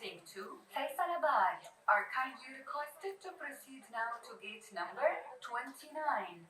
Take 2, Faisalabad. Are kindly requested to proceed now to gate number 29.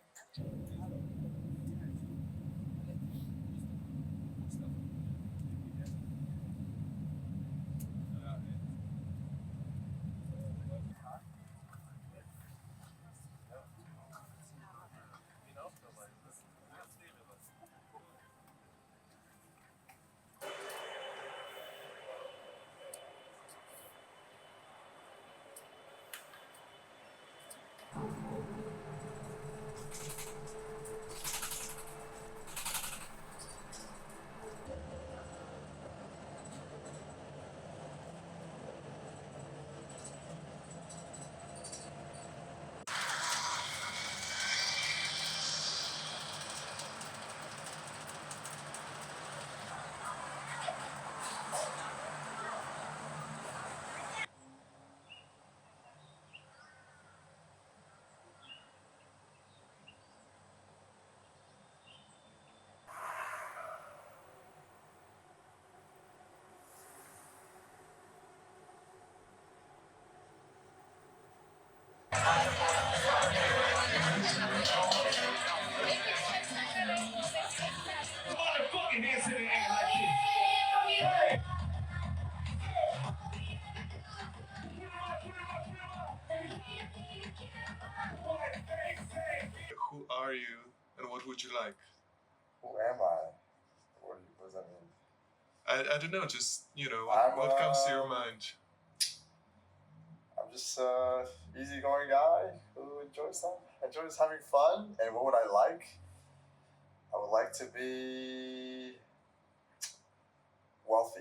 Who are you and what would you like? Who am I? What does that mean? I don't know, just, what comes to your mind? I'm just an easygoing guy who enjoys having fun. And what would I like? I would like to be wealthy.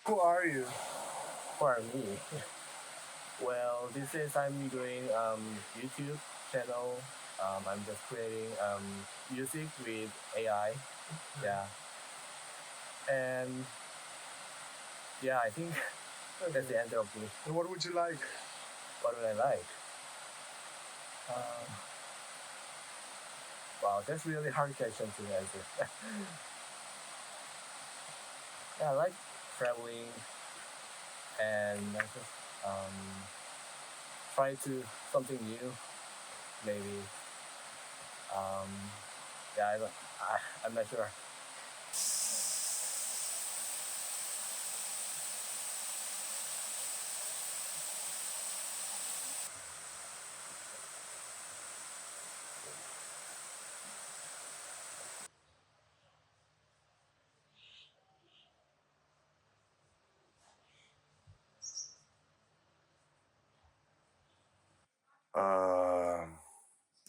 Who are you? Who are me? Well, this is I'm doing YouTube channel. I'm just creating music with AI. Yeah, and yeah, I think that's the answer of me. And what would you like? What would I like? Um, wow, that's really hard question to answer. Yeah, I like traveling and I just try to something new, maybe. Um, yeah, I'm not sure.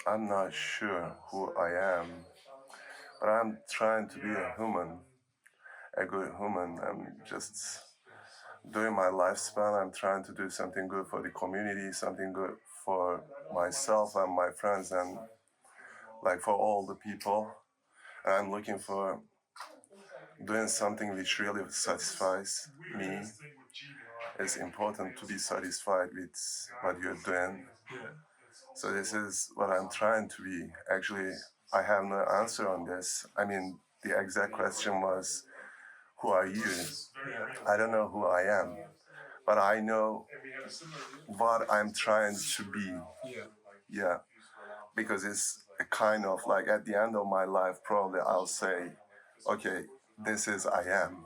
I'm not sure who I am, but I'm trying to be a good human. I'm just doing my lifespan. I'm trying to do something good for the community, something good for myself and my friends, and like for all the people. And I'm looking for doing something which really satisfies me. It's important to be satisfied with what you're doing. So this is what I'm trying to be. Actually, I have no answer on this. I mean, the exact question was, who are you? I don't know who I am, but I know what I'm trying to be. Yeah. Yeah, because it's a kind of like at the end of my life, probably I'll say, okay, this is I am.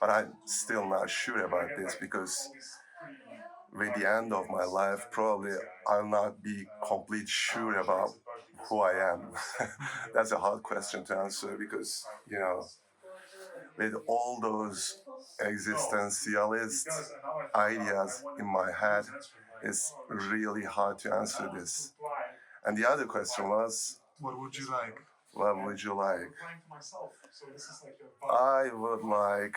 But I'm still not sure about this because with the end of my life, probably I'll not be completely sure about who I am. That's a hard question to answer because, you know, with all those existentialist ideas in my head, it's really hard to answer this. And the other question was, What would you like? what would you like? I would like.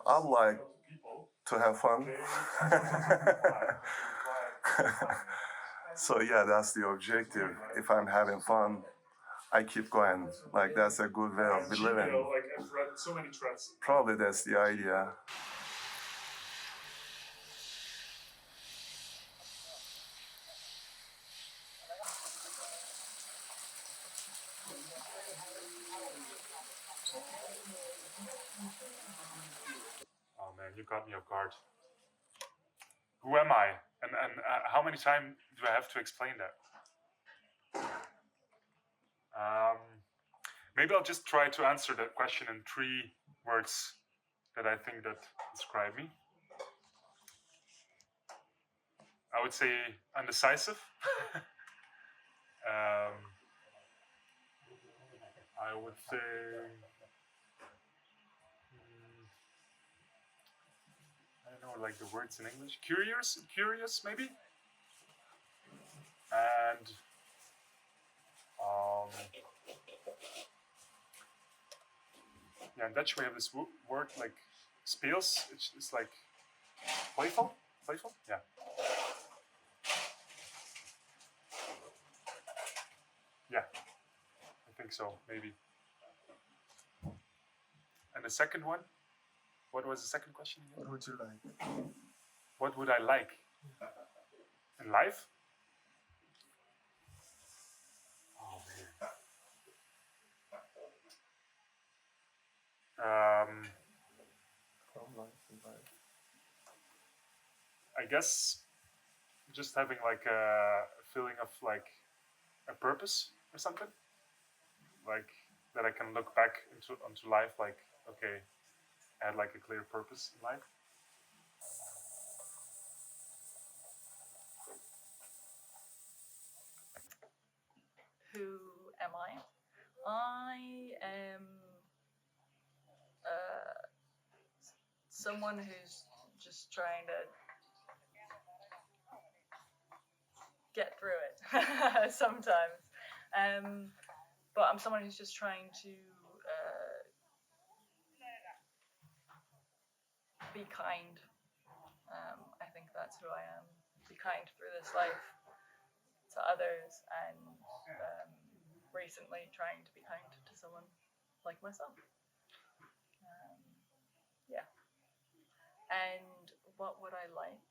I'd like to have fun. So yeah, that's the objective. If I'm having fun, I keep going. Like that's a good way of living. Probably that's the idea. Oh man, you got me off guard. Who am I? And how many times do I have to explain that? Maybe I'll just try to answer that question in 3 words that I think that describe me. I would say undecisive. I would say I don't know, like the words in English. Curious maybe. And yeah, in Dutch we have this word like speels. It's like playful. Playful. Yeah. Yeah. I think so. Maybe. And the second one. What was the second question again? What would you like? What would I like in life? Oh man. I guess just having like a feeling of like a purpose or something, like that I can look back onto life like, okay, I had like a clear purpose in life. Who am I? I am someone who's just trying to get through it sometimes. But I'm someone who's just trying to be kind. I think that's who I am. Be kind through this life to others, and recently trying to be kind to someone like myself. Yeah. And what would I like?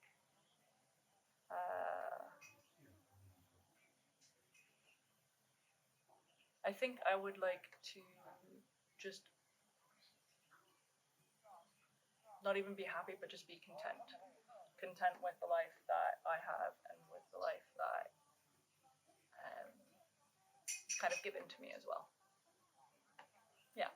I think I would like to just not even be happy, but just be content. Content with the life that I have and with the life that is kind of given to me as well. Yeah.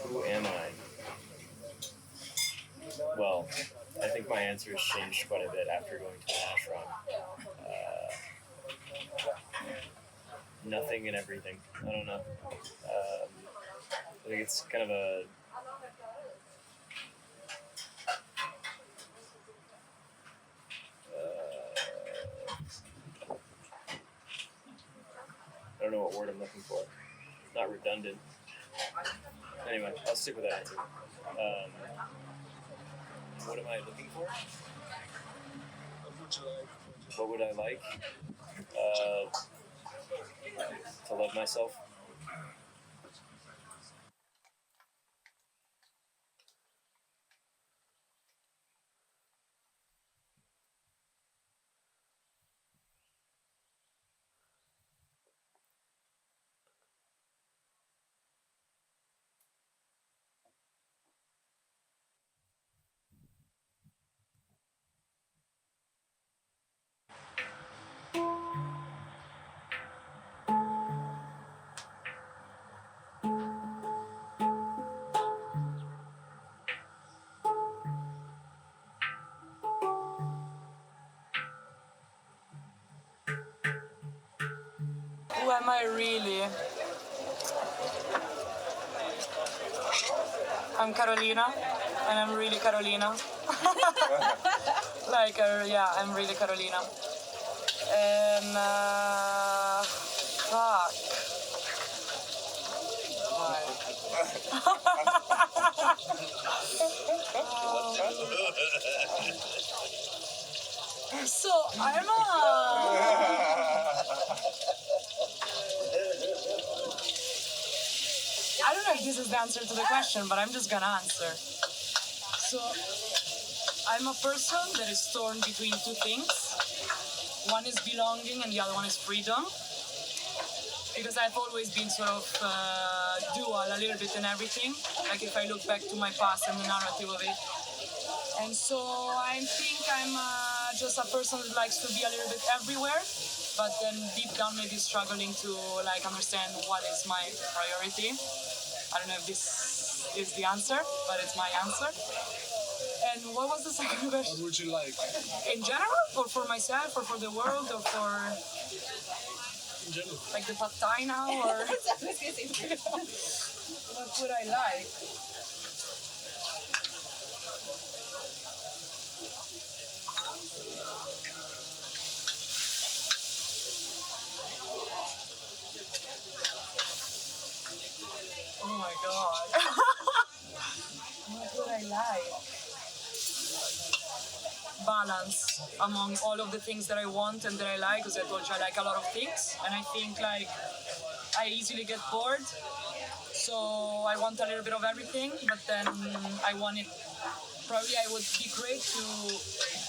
Who am I? Well, I think my answer has changed quite a bit after going to the ashram. Nothing and everything. I don't know. I think it's kind of don't know what word I'm looking for. Not redundant. Anyway, I'll stick with that answer. What am I looking for? What would I like? To love myself. Who am I really? I'm Carolina, and I'm really Carolina. Yeah, I'm really Carolina. And, fuck. So, I'm I don't know if this is the answer to the question, but I'm just gonna answer. So, I'm a person that is torn between two things. One is belonging and the other one is freedom. Because I've always been sort of dual a little bit in everything. Like if I look back to my past and the narrative of it. And so I think I'm just a person that likes to be a little bit everywhere, but then deep down maybe struggling to like understand what is my priority. I don't know if this is the answer, but it's my answer. And what was the second question? What would you like? In general, or for myself, or for the world, or for In general. like the pad thai now, or what would I like? Oh my god. What would I like? Balance among all of the things that I want and that I like, because I told you I like a lot of things, and I think like I easily get bored, so I want a little bit of everything, but then I want it, probably I would be great to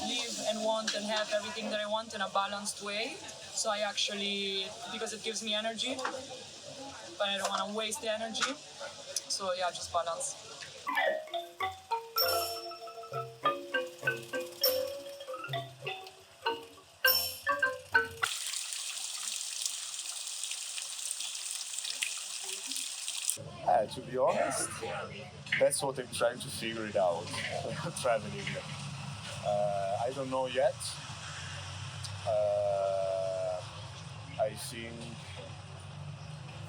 live and want and have everything that I want in a balanced way, so I actually, because it gives me energy, but I don't want to waste the energy, so yeah, just balance. To be honest, that's what I'm trying to figure it out. Traveling. I don't know yet. I think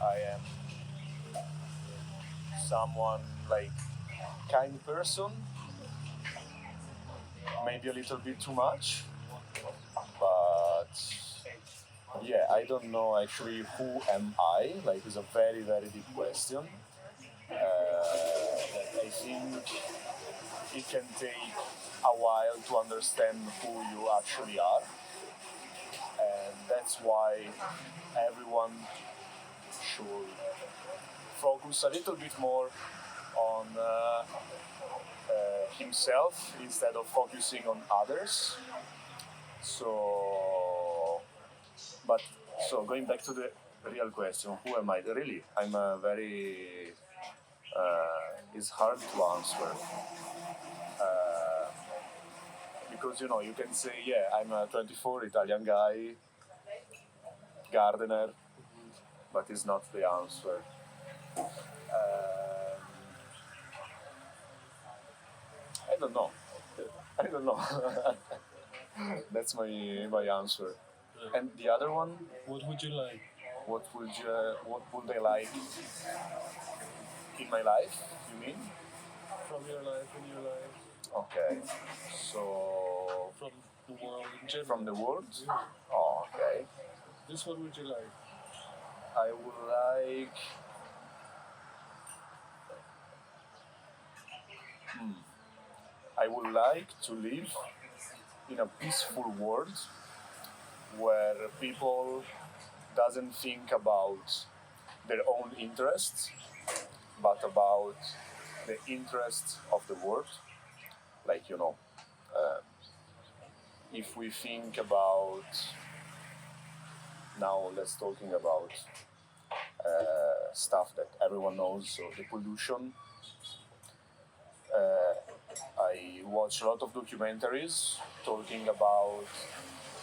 I am someone like kind person. Maybe a little bit too much, but yeah, I don't know actually who am I. Like, it's a very very deep question. I think it can take a while to understand who you actually are, and that's why everyone should focus a little bit more on himself instead of focusing on others. So going back to the real question, who am I? Really, I'm a very. It's hard to answer. Because you can say, yeah, I'm a 24 Italian guy, gardener, but it's not the answer. I don't know. I don't know. That's my answer. And the other one? What would you like? What would I like in my life? You mean? From your life, in your life, Okay. So from the world in general. from the world? Yeah. Oh, okay. This what would you like? I would like. I would like to live in a peaceful world where people doesn't think about their own interests, but about the interests of the world. Like if we think about now, let's talking about stuff that everyone knows, so the pollution. I watch a lot of documentaries talking about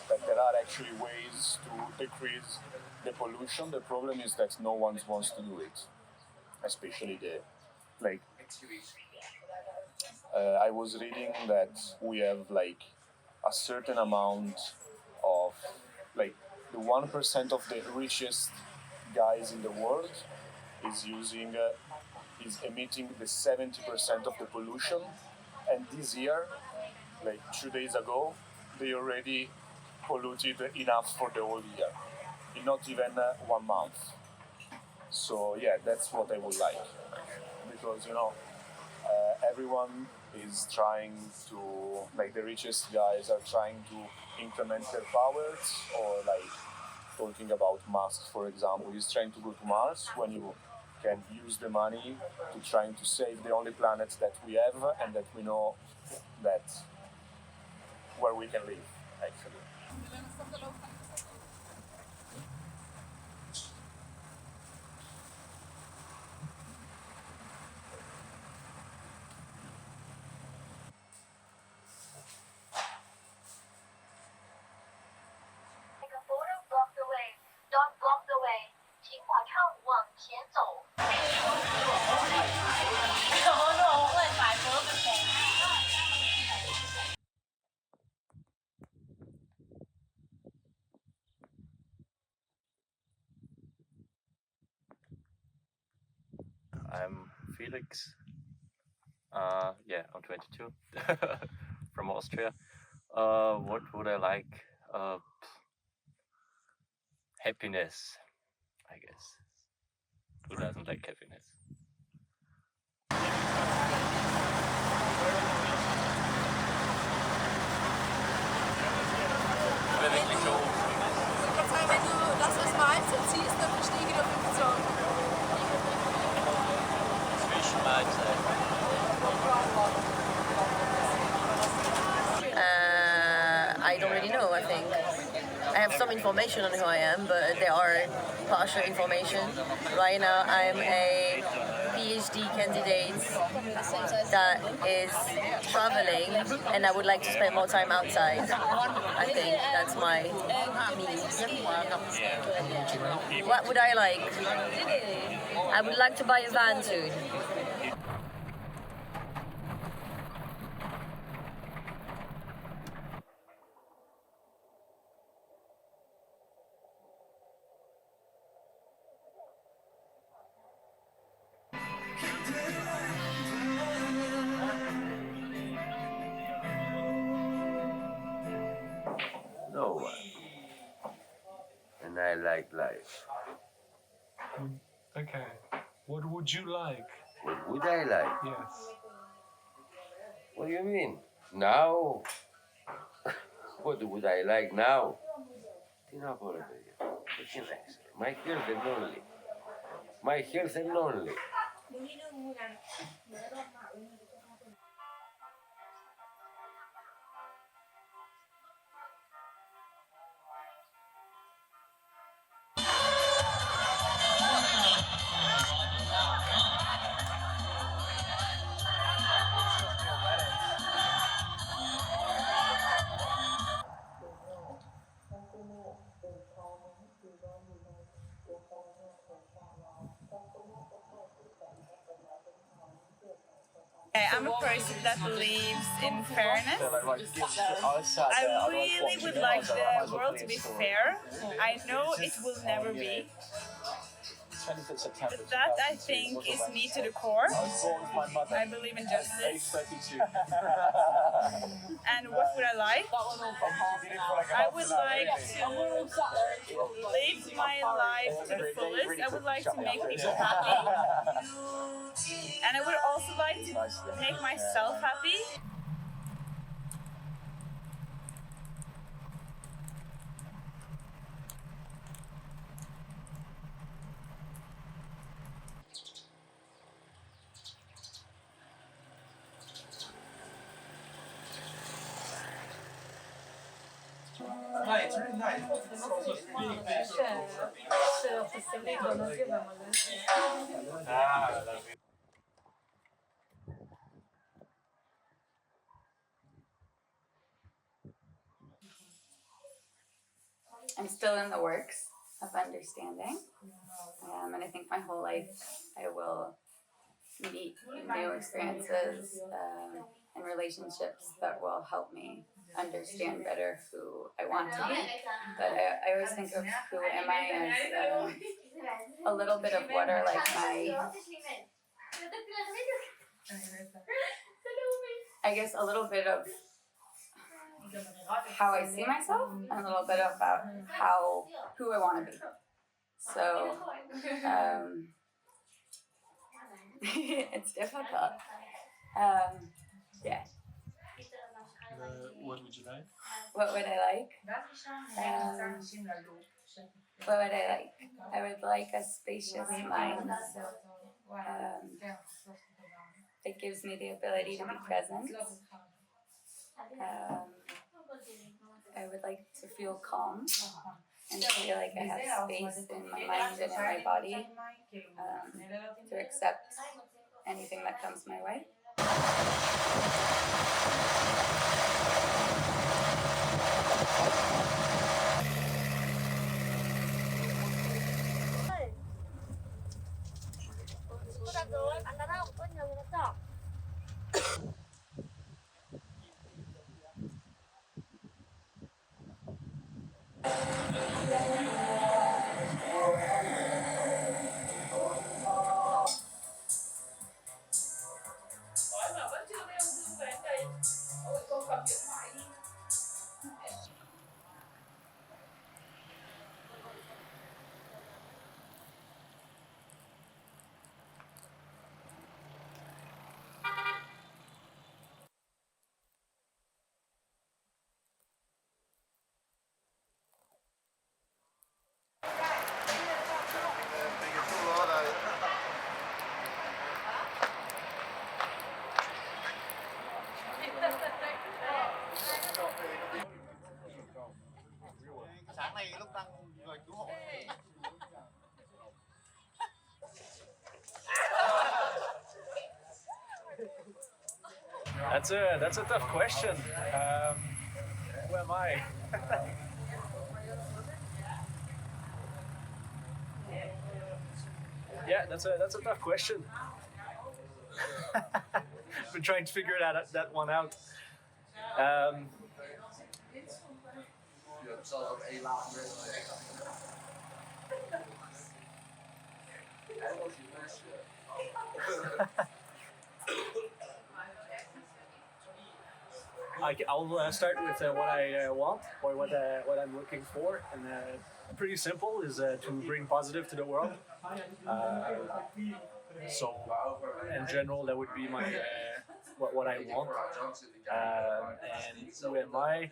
that there are actually ways to decrease the pollution. The problem is that no one wants to do it, especially the like. I was reading that we have like a certain amount of like the 1% of the richest guys in the world is emitting the 70% of the pollution, and this year, like 2 days ago, they already polluted enough for the whole year, in not even 1 month. So yeah, that's what I would like, because everyone is trying to, like the richest guys are trying to increment their powers, or like talking about Musk, for example, he's trying to go to Mars when you can use the money to trying to save the only planet that we have and that we know that where we can live actually. Take a photo, block the way. Don't block the way. 请马上往前走。I'm Felix. Yeah, I'm 22 from Austria. What would I like? Happiness, I guess. Who doesn't like happiness? Wenn du das als Mahlzeit ziehst, dann verstehe ich wieder 15. Zwischenmahlzeit. I don't really know, I think. I have some information on who I am, but there are partial information. Right now I'm a PhD candidate that is traveling, and I would like to spend more time outside. I think that's my needs. What would I like? I would like to buy a van soon. No one. And I like life. Okay. What would you like? What would I like? Yes. What do you mean? Now? What would I like now? Τι να πω ρε παιδιά. My health and only. My health and only. I'm a person that believes in fairness. I really would like the world to be fair. I know it will never be. That I think is me to the core. I believe in justice. And what would I like? I would like to live my life to the fullest. I would like to make people happy. And I would also like to make myself happy. It's really nice. I'm still in the works of understanding, and I think my whole life I will meet new experiences and relationships that will help me understand better who I want to be. But I always think of who am I as a little bit of what are like I guess a little bit of how I see myself and a little bit about who I want to be. So it's difficult. Yeah. What would you like? What would I like? What would I like? I would like a spacious mind that gives me the ability to be present. I would like to feel calm and feel like I have space in my mind and in my body to accept anything that comes my way. That's a tough question. Who am I? Yeah, that's a tough question. I've been trying to figure that one out. I'll start with what I want or what I'm looking for, and pretty simple is to bring positive to the world. So, in general, that would be my what I want. And who am I?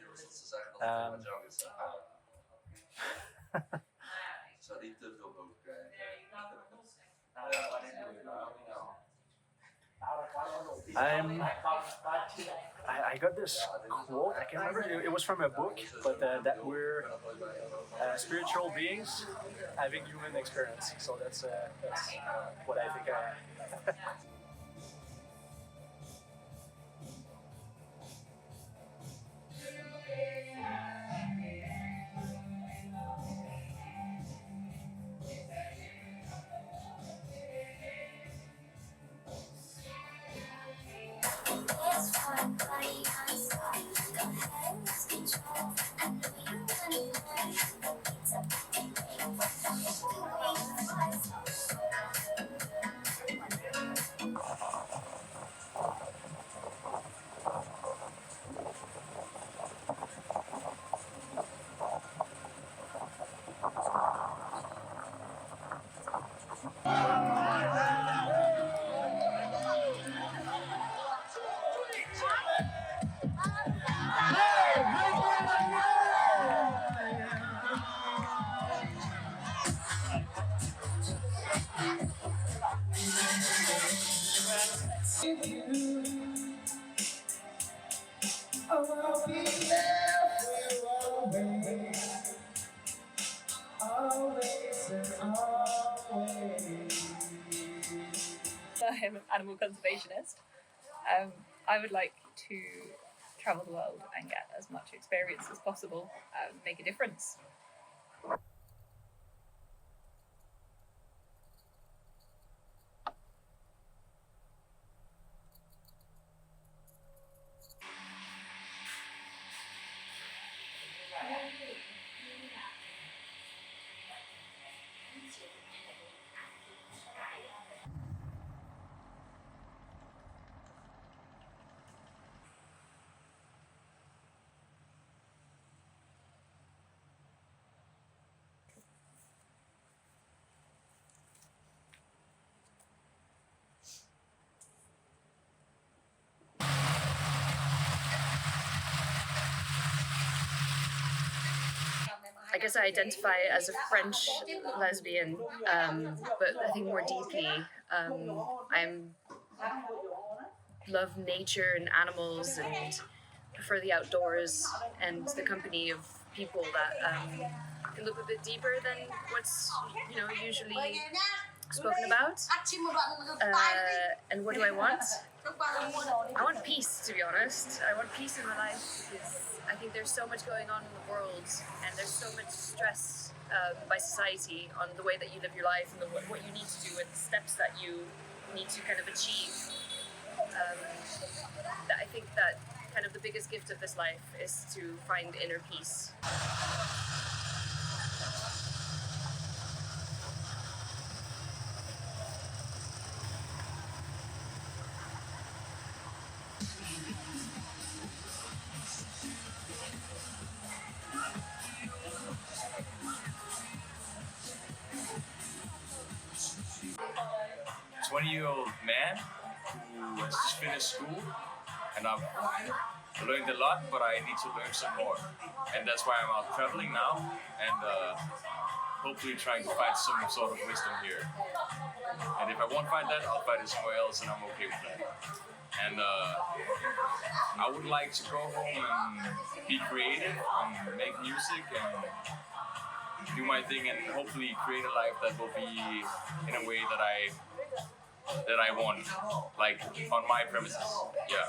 I got this quote, I can't remember, it was from a book, but that we're spiritual beings having human experience. So that's what I think I am. I'm an animal conservationist. I would like to travel the world and get as much experience as possible, make a difference. I guess I identify as a French lesbian, but I think more deeply, I'm love nature and animals and prefer the outdoors and the company of people that can look a bit deeper than what's usually spoken about. And what do I want? I want peace, to be honest. I want peace in my life because I think there's so much going on in the world and there's so much stress by society on the way that you live your life and what you need to do and the steps that you need to kind of achieve. I think that kind of the biggest gift of this life is to find inner peace. 20-year-old man who has just finished school, and I've learned a lot, but I need to learn some more. And that's why I'm out traveling now, and hopefully trying to find some sort of wisdom here. And if I won't find that, I'll find it somewhere else, and I'm okay with that. And I would like to go home and be creative and make music and do my thing and hopefully create a life that will be in a way that I want, like on my premises. Yeah.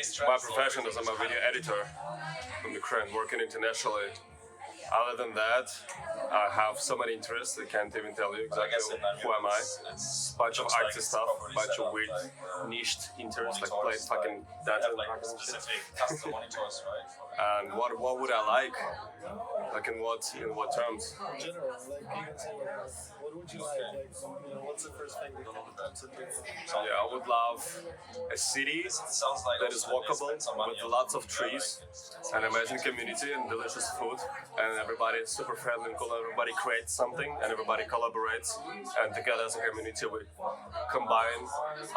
So my profession is I'm a video editor from Ukraine, working internationally. Other than that, I have so many interests, I can't even tell you exactly who am I. Bunch of artsy stuff, bunch of weird niched interests, like playing fucking Dungeons and shit. And what would I like? Like in what terms? In general, like even saying, what would you like? What's the first thing that comes to mind? Yeah, I would love a city that is walkable with lots of trees, an amazing community and delicious food, and everybody is super friendly and cool. Everybody creates something and everybody collaborates, and together as a community we combine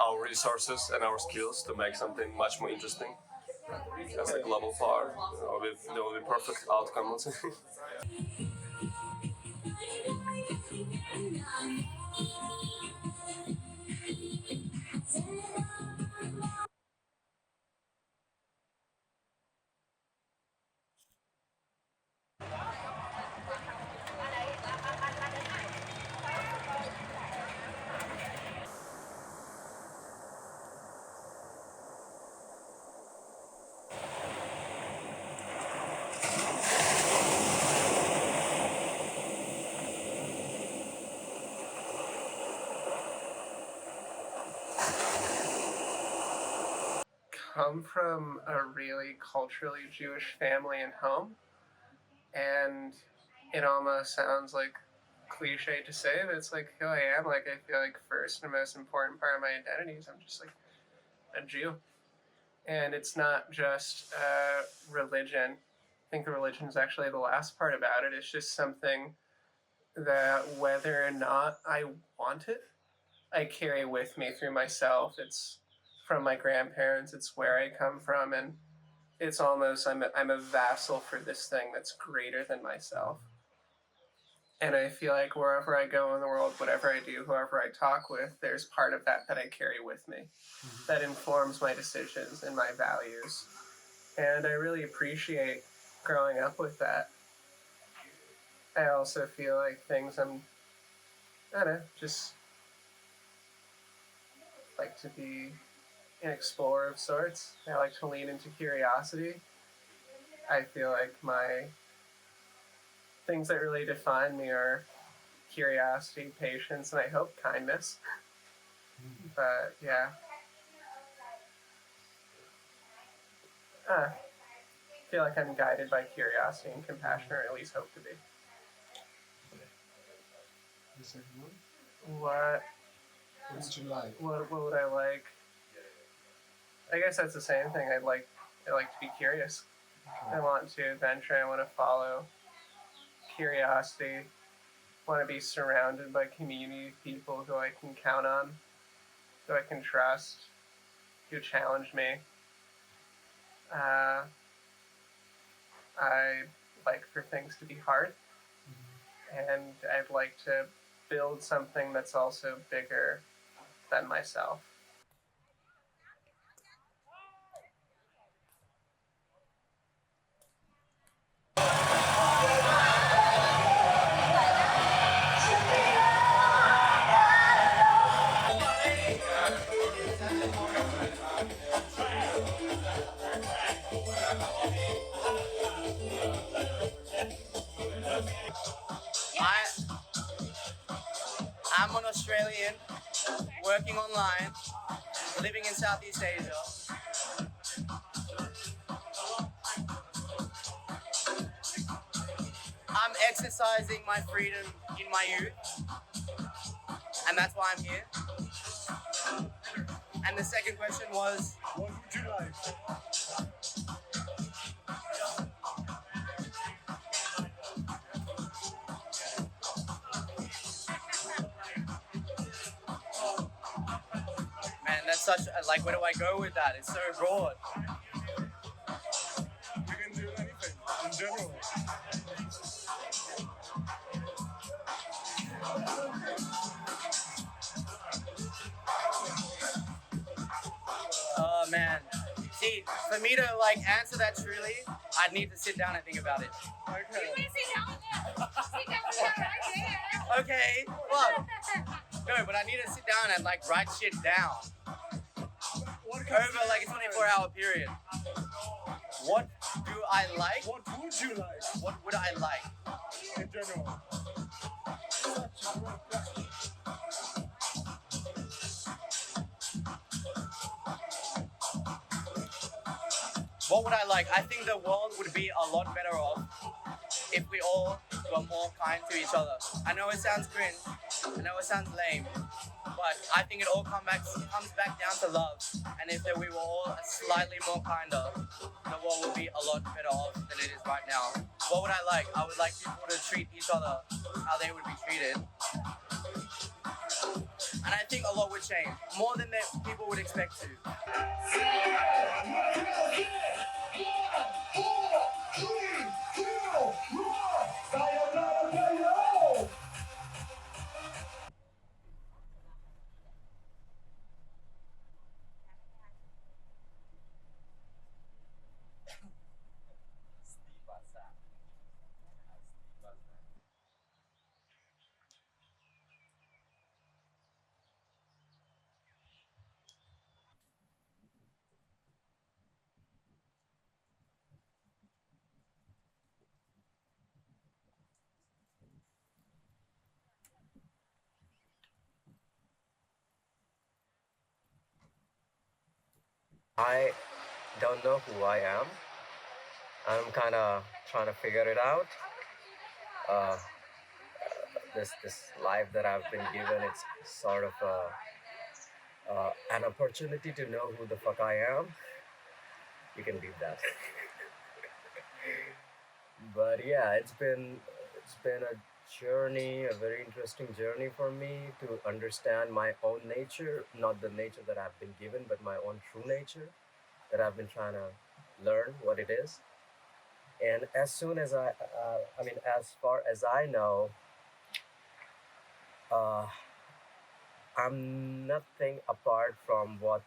our resources and our skills to make something much more interesting. As a global power, that will be perfect outcome. come from a really culturally Jewish family and home, and it almost sounds like cliche to say, but it's like who I am. Like I feel like first and most important part of my identity is I'm just like a Jew, and it's not just religion. I think the religion is actually the last part about it. It's just something that whether or not I want it, I carry with me through myself. It's from my grandparents. It's where I come from, and it's almost I'm a vassal for this thing that's greater than myself. And I feel like wherever I go in the world, whatever I do, whoever I talk with, there's part of that I carry with me that informs my decisions and my values. And I really appreciate growing up with that. I also feel like I don't know, just like to be an explorer of sorts. I like to lean into curiosity. I feel like my things that really define me are curiosity, patience, and I hope kindness. But yeah. I feel like I'm guided by curiosity and compassion, or at least hope to be. The second one? What would you like? What would I like? I guess that's the same thing. I like to be curious. I want to adventure. I want to follow curiosity. I want to be surrounded by community of people who I can count on, who I can trust, who challenge me. I like for things to be hard, and I'd like to build something that's also bigger than myself. I'm an Australian, working online, living in Southeast Asia. I'm exercising my freedom in my youth, and that's why I'm here. And the second question was, what would you like? Man, that's such a, like, where do I go with that? It's so broad. You can do anything in general. Oh man. See, for me to like answer that truly, I'd need to sit down and think about it. Okay. Okay. Well, no, but I need to sit down and like write shit down. Over like a 24-hour period. What do I like? What would you like? What would I like? In general. What would I like? I think the world would be a lot better off if we all were more kind to each other. I know it sounds cringe, I know it sounds lame, but I think it all comes back down to love. And if we were all slightly more kinder, the world would be a lot better off than it is right now. What would I like? I would like people to treat each other how they would be treated. And I think a lot would change, more than people would expect to. I don't know who I am. I'm kind of trying to figure it out. Uh, this life that I've been given, it's sort of an opportunity to know who the fuck I am. You can beat that. But yeah, it's been a journey, a very interesting journey for me to understand my own nature, not the nature that I've been given, but my own true nature that I've been trying to learn what it is. And as soon as as far as I know, uh, I'm nothing apart from what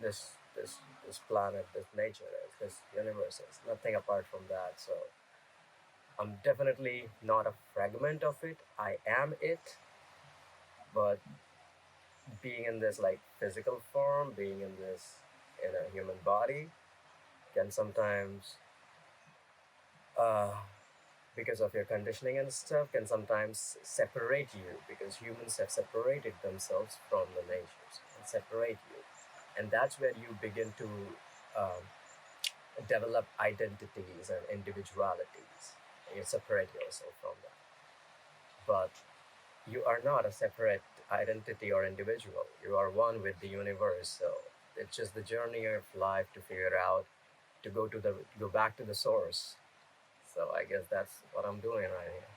this this this planet, this nature is, this universe is. Nothing apart from that. So I'm definitely not a fragment of it. I am it, but being in this like physical form, being in a human body, can sometimes, uh, because of your conditioning and stuff, can sometimes separate you because humans have separated themselves from the natures and separate you, and that's where you begin to um, develop identities and individualities. And you separate yourself from that, but you are not a separate identity or individual. You are one with the universe. So it's just the journey of life to figure out, to go back to the source. So I guess that's what I'm doing right here.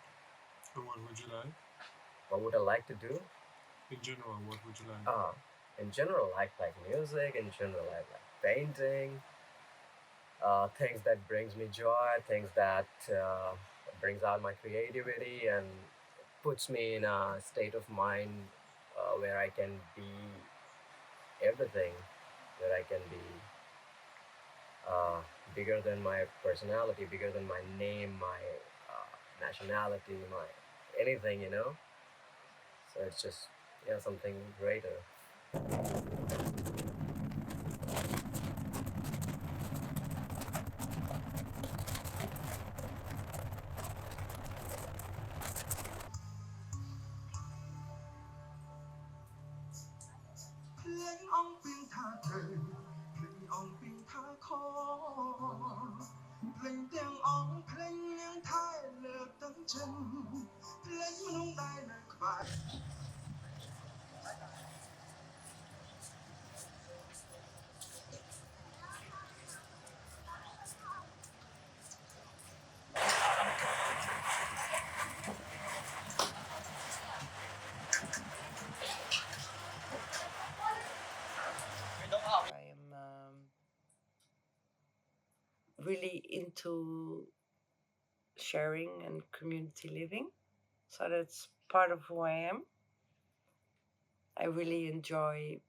And what would you like? What would I like to do? In general, what would you like? In general, I like music. In general, I like painting. Things that brings me joy, things that brings out my creativity and puts me in a state of mind where I can be everything, where I can be bigger than my personality, bigger than my name, my nationality, my anything, you know. So it's just something greater. I am really into sharing and community living. So that's part of who I am. I really enjoy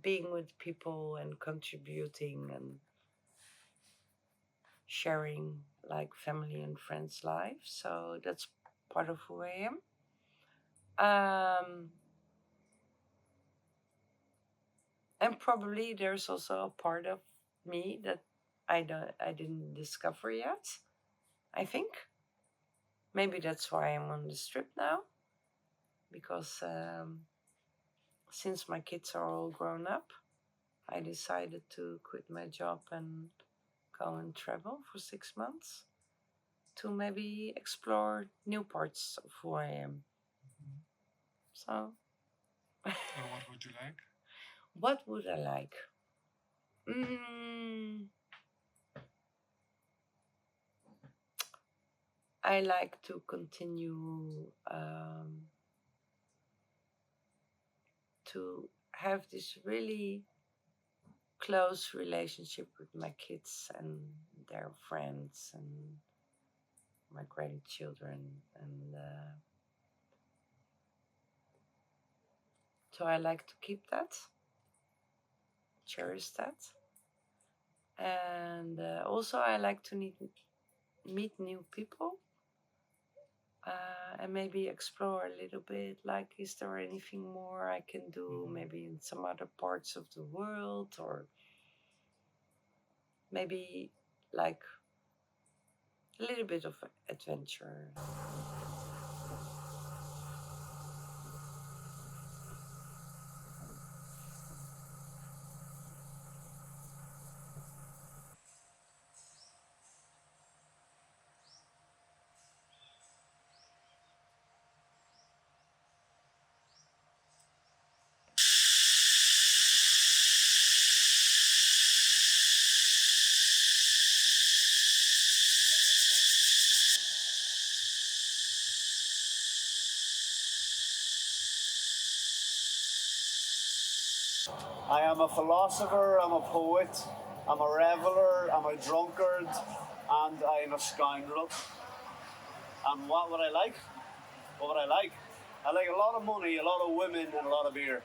being with people and contributing and sharing like family and friends' lives. So that's part of who I am. And probably there's also a part of me that I didn't discover yet. I think maybe that's why I'm on this trip now, because since my kids are all grown up, I decided to quit my job and go and travel for 6 months to maybe explore new parts of who I am. So. And what would you like? What would I like? I like to continue to have this really close relationship with my kids and their friends and my grandchildren, and so I like to keep that, cherish that, and also I like to meet new people and maybe explore a little bit, like, is there anything more I can do maybe in some other parts of the world, or maybe like a little bit of adventure. I am a philosopher, I'm a poet, I'm a reveler, I'm a drunkard, and I'm a scoundrel. And what would I like? What would I like? I like a lot of money, a lot of women, and a lot of beer.